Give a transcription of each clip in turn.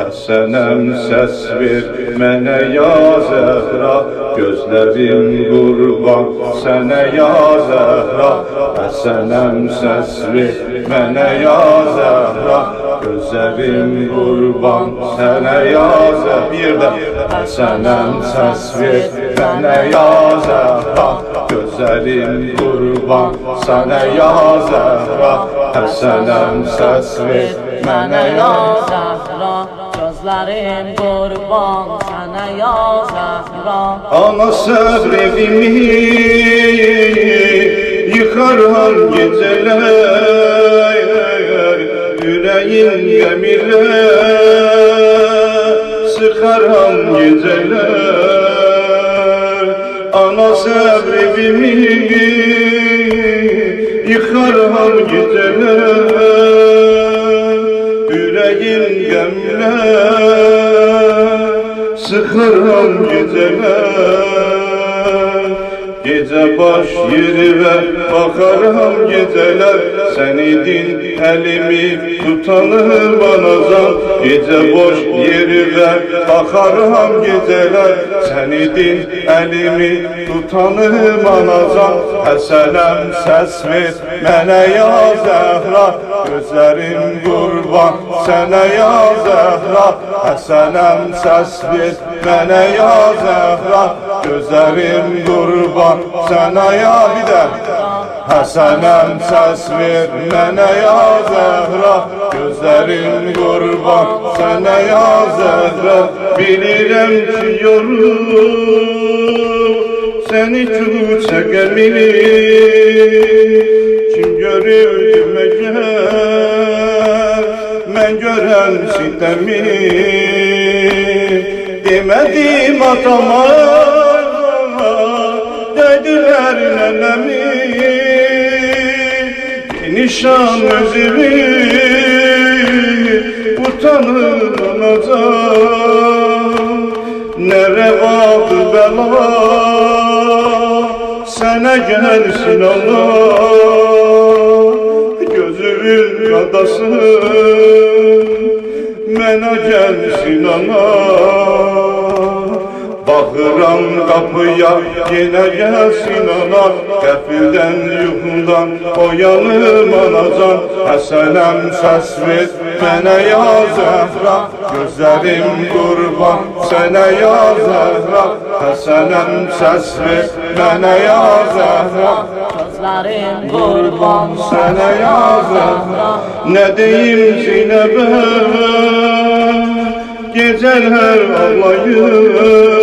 Həsənəm səs ver mənə ya Zəhra, gözlərim qurban sənə ya Zəhra. Həsənəm səs ver mənə ya Zəhra, gözlərim qurban sənə ya Zəhra. Bir də Həsənəm səs ver mənə ya Zəhra, gözlərim qurban sənə ya Zəhra. Həsənəm səs ver mənə ya Zəhra, gözlərim qurban sənə ya Zəhra. Ana səbrimi yıxaram gecələr, yüreğin gəmirlə sıxaram gecələr. Ana səbrimi yıxaram gecələr, yüreğin gəmlə sıxaram gecələr. Gecə baş yerivə baxaram gecələr, sən idin əlimi tutanım anacan. Gecə boş yerivə baxaram gecələr, sən idin əlimi tutanım anacan. Həsənəm səs ver mənə ya Zəhra, gözlərim qurban sənə ya Zəhra. Həsənəm səs ver mənə ya Zəhra, gözlərim qurban sənə ya bir də. Həsənəm səs ver mənə ya Zəhra, gözlərim qurban sənə ya Zəhra. Bilirəm ki yorulub səni küçə qəmini, kim görürdü məgər mən görən sitəmi. Demədim atama, dedilər nənəmi, nişan özümü utanır anacan. Nə rəvadı bəla sənə gəlsin ana, gözümün qadası mənə gəlsin ana. Baxıram qapıya yenə gəlsin ana, qəfildən yuxumdan oyanım anacan. Həsənəm səs ver mənə ya Zəhra, gözlərim qurban sənə ya Zəhra. Həsənəm səs ver mənə ya Zəhra, gözlərim qurban sənə ya Zəhra. Nə deyim Zeynəbə, gecələr ağlayır,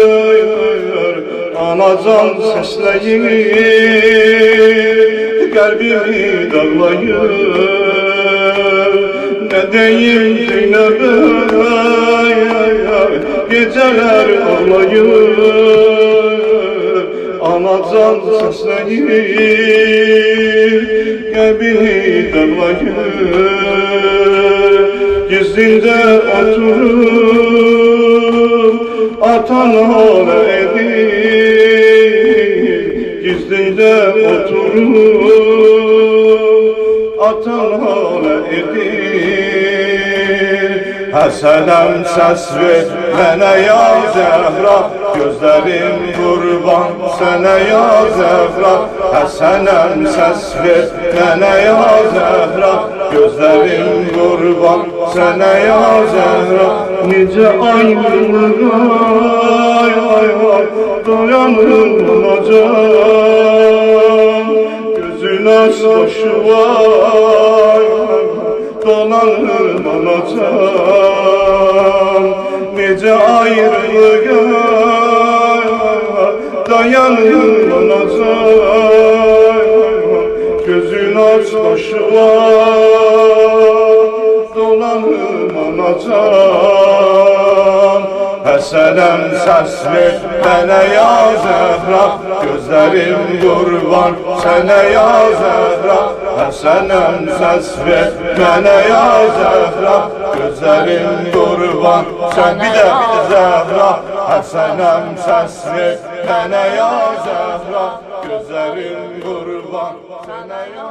anacan səsləyir, qəlbimi dağlayır. Nə deyim Zeynəbə, gecələr ağlayır, anacan səsləyir, qəlbimi dağlayır. Gizlində oturup atan hala edir, gizlində oturup atan hala edir. Həsənəm səs ver mənə ya Zəhra, gözlərim qurban sənə ya Zəhra. Həsənəm səs ver mənə ya Zəhra, gözlərim qurban sənə ya Zəhra. Necə ayrılığa dayanır anacan, gözün aç başı var dolanır anacan. Necə ayrılığa dayanır anacan, gözün aç başı var dolanır anacan. Həsənəm səs ver mənə ya Zəhra, gözlərim qurban sənə ya Zəhra. Həsənəm səs ver mənə ya Zəhra, gözlərim qurban sənə bir də Zəhra. Həsənəm səs ver mənə ya Zəhra, gözlərim qurban sənə ya